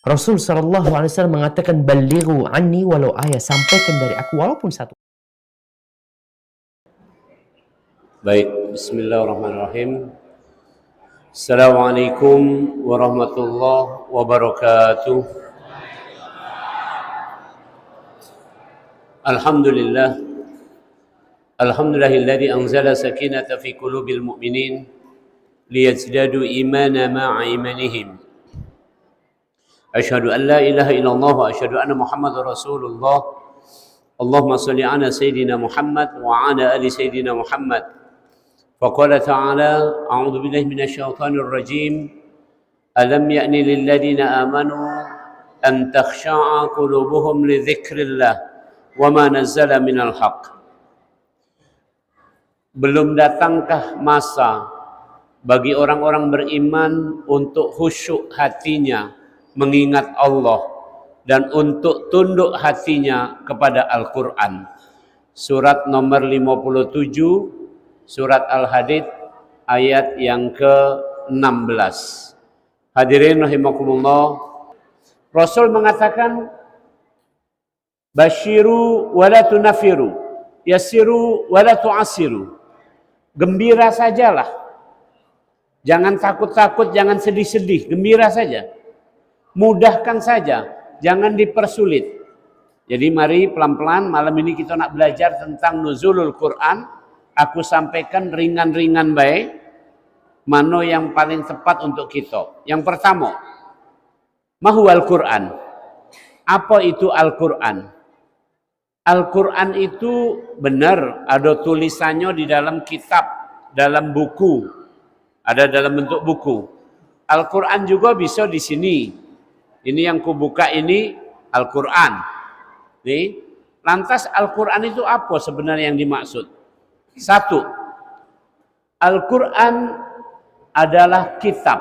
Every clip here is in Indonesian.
Rasul sallallahu alaihi wasallam mengatakan, "Ballighu anni walau ayat." Sampaikan dari aku walaupun satu. Baik, bismillahirrahmanirrahim. Assalamualaikum warahmatullahi wabarakatuh. Alhamdulillah. Alhamdulillahilladzi anzala sakinata fi qulubil mu'minin liyazdadu imana ma'a imanihim. Asyhadu an la ilaha illallah wa asyhadu anna Muhammadar Rasulullah. Allahumma shalli ala sayyidina Muhammad wa ala ali sayyidina Muhammad. Faqala ta'ala, a'udzu billahi minasyaitonir rajim. Alam ya'ni lil ladzina amanu an takhsha'a qulubuhum li dzikrillah wa ma nazzala minal haqq. Belum datangkah masa bagi orang-orang beriman untuk khusyuk hatinya mengingat Allah dan untuk tunduk hatinya kepada Al-Quran. Surat nomor 57, surat Al-Hadid ayat yang ke-16. Hadirin rahimakumullah, Rasul mengatakan, basyiru wa la tunafiru, yassiru wa la tu'assiru. Gembira sajalah, jangan takut-takut, jangan sedih-sedih, gembira saja. Mudahkan saja, jangan dipersulit. Jadi mari pelan-pelan malam ini kita nak belajar tentang nuzulul Quran. Aku sampaikan ringan-ringan baik, mana yang paling tepat untuk kita. Yang pertama, mahuwal Quran. Apa itu Al-Quran? Al-Quran itu benar ada tulisannya di dalam kitab, dalam buku, ada dalam bentuk buku. Al-Quran juga bisa di sini. Ini yang kubuka ini Al-Quran. Nih, lantas Al-Quran itu apa sebenarnya yang dimaksud? Satu, Al-Quran adalah kitab,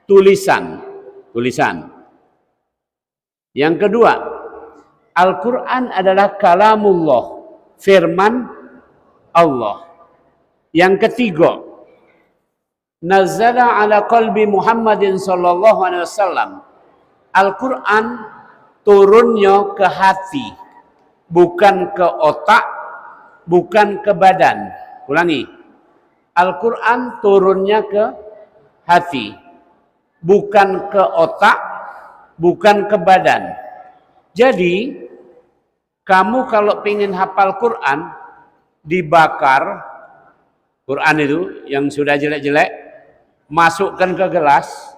tulisan. Yang kedua, Al-Quran adalah kalamullah, firman Allah. Yang ketiga, nazzala ala qalbi Muhammadin sallallahu alaihi wasallam. Al-Quran turunnya ke hati, bukan ke otak, bukan ke badan. Ulangi, Al-Quran turunnya ke hati, bukan ke otak, bukan ke badan. Jadi kamu kalau pengen hafal Quran, dibakar Quran itu yang sudah jelek-jelek, masukkan ke gelas,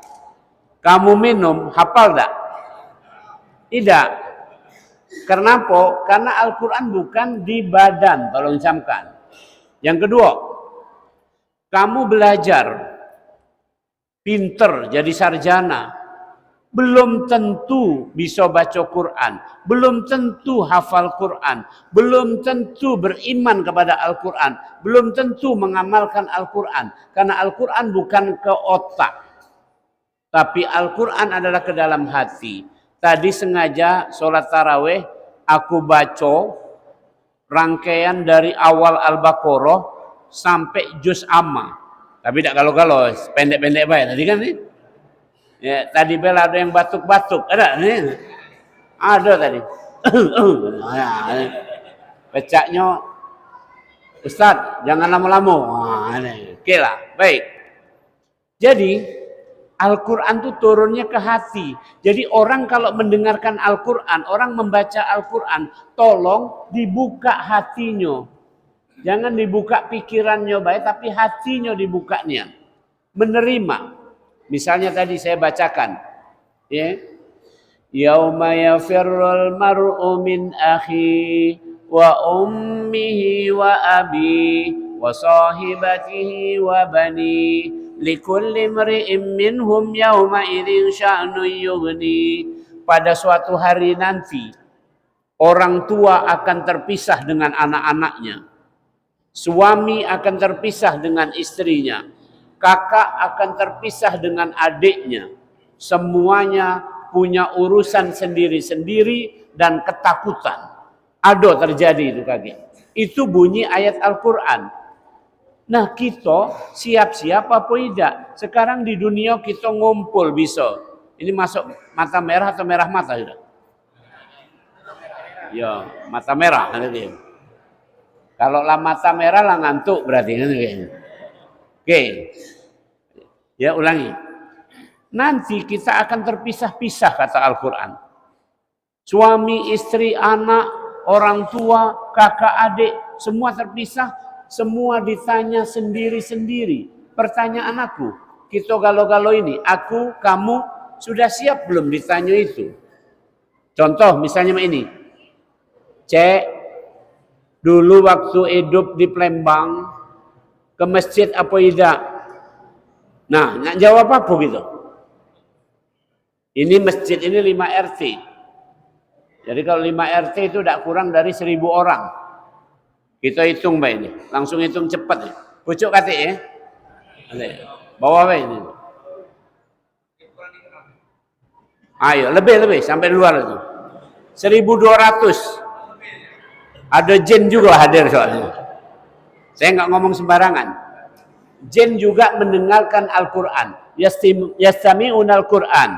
kamu minum, hafal tak? Tidak. Kenapa? Karena Al-Quran bukan di badan, tolong camkan. Yang kedua, kamu belajar, pinter, jadi sarjana, belum tentu bisa baca Quran, belum tentu hafal Quran, belum tentu beriman kepada Al-Quran, belum tentu mengamalkan Al-Quran. Karena Al-Quran bukan ke otak, tapi Al-Quran adalah ke dalam hati. Tadi sengaja sholat tarawih, aku baca rangkaian dari awal Al-Baqarah sampai juz amma. Tapi tidak galau-galau, pendek-pendek baik. Tadi kan nih? Ya, tadi bela ada yang batuk-batuk, ada nih, ada tadi. Pecahnya, Ustaz, jangan lama-lama. Oke lah, baik. Jadi Al-Quran itu turunnya ke hati. Jadi orang kalau mendengarkan Al-Quran, orang membaca Al-Quran, tolong dibuka hatinya. Jangan dibuka pikirannya baik, tapi hatinya dibukanya. Menerima. Misalnya tadi saya bacakan, ya, yauma yafirrul mar'u min akhi wa ummihi wa abi wa sahibatihi wa bani likulli imri'in minhum yauma idzin sya'nun yughni. Pada suatu hari nanti orang tua akan terpisah dengan anak-anaknya, suami akan terpisah dengan istrinya, kakak akan terpisah dengan adiknya. Semuanya punya urusan sendiri-sendiri dan ketakutan. Ada terjadi itu kaget. Itu bunyi ayat Al-Quran. Nah kita siap-siap apa tidak? Sekarang di dunia kita ngumpul bisa. Ini masuk mata merah atau merah mata sudah? Ya, mata merah. Kalau lah mata merah lah ngantuk berarti. Oke. Ya, ulangi. Nanti kita akan terpisah-pisah kata Al-Quran. Suami, istri, anak, orang tua, kakak, adik, semua terpisah. Semua ditanya sendiri-sendiri. Pertanyaan aku, kita galau-galau ini, aku, kamu, sudah siap belum ditanya itu? Contoh misalnya ini. Cek, dulu waktu hidup di Palembang, ke masjid apa tidak? Nah, nggak jawab apa gitu. Ini masjid ini 5 RT. Jadi kalau 5 RT itu tidak kurang dari 1.000 orang. Kita hitung Pak ini. Langsung hitung cepat. Pucuk kata ya. Bawah Pak ini. Ayo, lebih sampai luar itu. 1.200. Ada jin juga hadir soalnya. Saya nggak ngomong sembarangan. Jin juga mendengarkan Al-Quran. Yastami'un Al-Quran.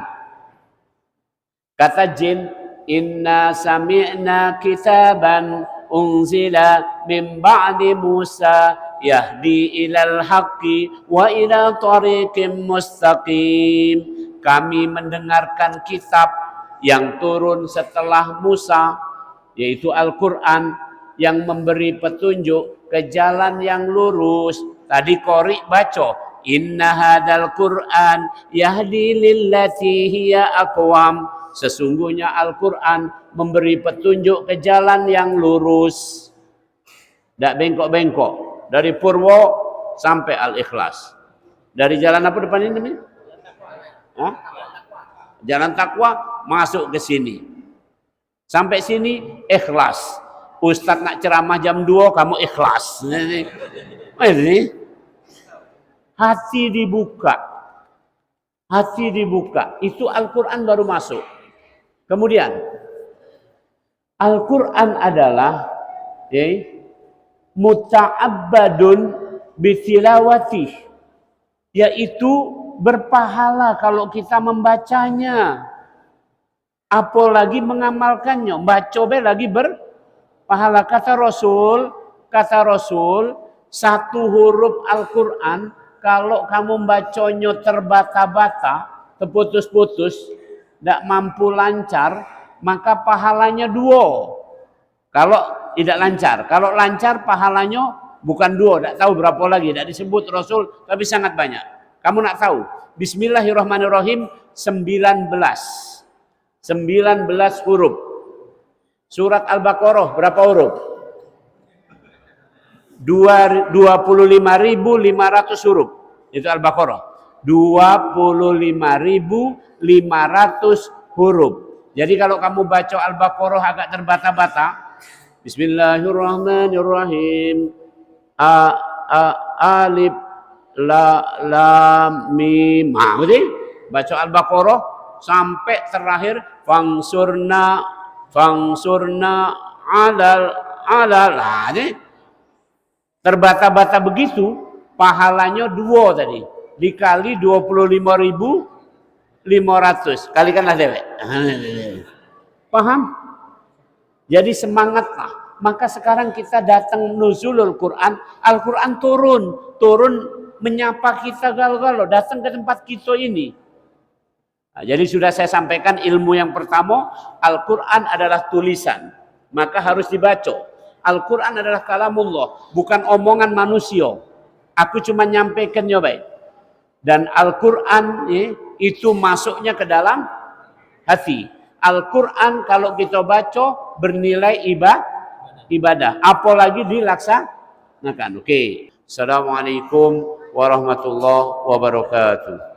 Kata jin, inna sami'na kitaban unzila min ba'di Musa yahdi ilal haqqi wa ila tariqim mustaqim. Kami mendengarkan kitab yang turun setelah Musa, yaitu Al-Quran, yang memberi petunjuk ke jalan yang lurus. Tadi Qori baca, inna hadal Quran yahdi lillati hiya aqwam. Sesungguhnya Al-Quran memberi petunjuk ke jalan yang lurus. Tidak bengkok-bengkok. Dari Purwo sampai Al-Ikhlas. Dari jalan apa depan ini namanya? Hah? Jalan Takwa masuk ke sini. Sampai sini ikhlas. Ustadz nak ceramah jam 2 kamu ikhlas. Ini hati dibuka. Hati dibuka. Itu Al-Quran baru masuk. Kemudian Al-Quran adalah muta'abbadun bitilawatih, yaitu berpahala kalau kita membacanya, apalagi mengamalkannya. Baca lagi berpahala. Kata Rasul, satu huruf Al-Quran kalau kamu bacanya terbata-bata, terputus-putus, tidak mampu lancar, maka pahalanya 2. Kalau tidak lancar, kalau lancar pahalanya bukan 2, tidak tahu berapa lagi, tidak disebut Rasul, tapi sangat banyak. Kamu nak tahu? Bismillahirrahmanirrahim 19 huruf. Surat Al-Baqarah berapa huruf? 25.500 huruf. Itu Al-Baqarah. 25.500 huruf. Jadi kalau kamu baca Al-Baqarah agak terbata-bata, Bismillahirrahmanirrahim. Alif lam mim. Baca Al-Baqarah sampai terakhir fangsurna alal. Terbata-bata begitu, pahalanya 2 tadi. Dikali 25.500. Kalikanlah dewek. Paham? Jadi semangatlah. Maka sekarang kita datang nuzulul Quran. Al-Quran turun menyapa kita galau-galau. Datang ke tempat kita ini. Nah, jadi sudah saya sampaikan ilmu yang pertama. Al-Quran adalah tulisan. Maka harus dibaca. Al-Quran adalah kalamullah, bukan omongan manusia. Aku cuma nyampaikannya baik. Dan Al-Quran itu masuknya ke dalam hati. Al-Quran kalau kita baca bernilai ibadah. Apalagi dilaksanakan. Oke. Assalamualaikum warahmatullahi wabarakatuh.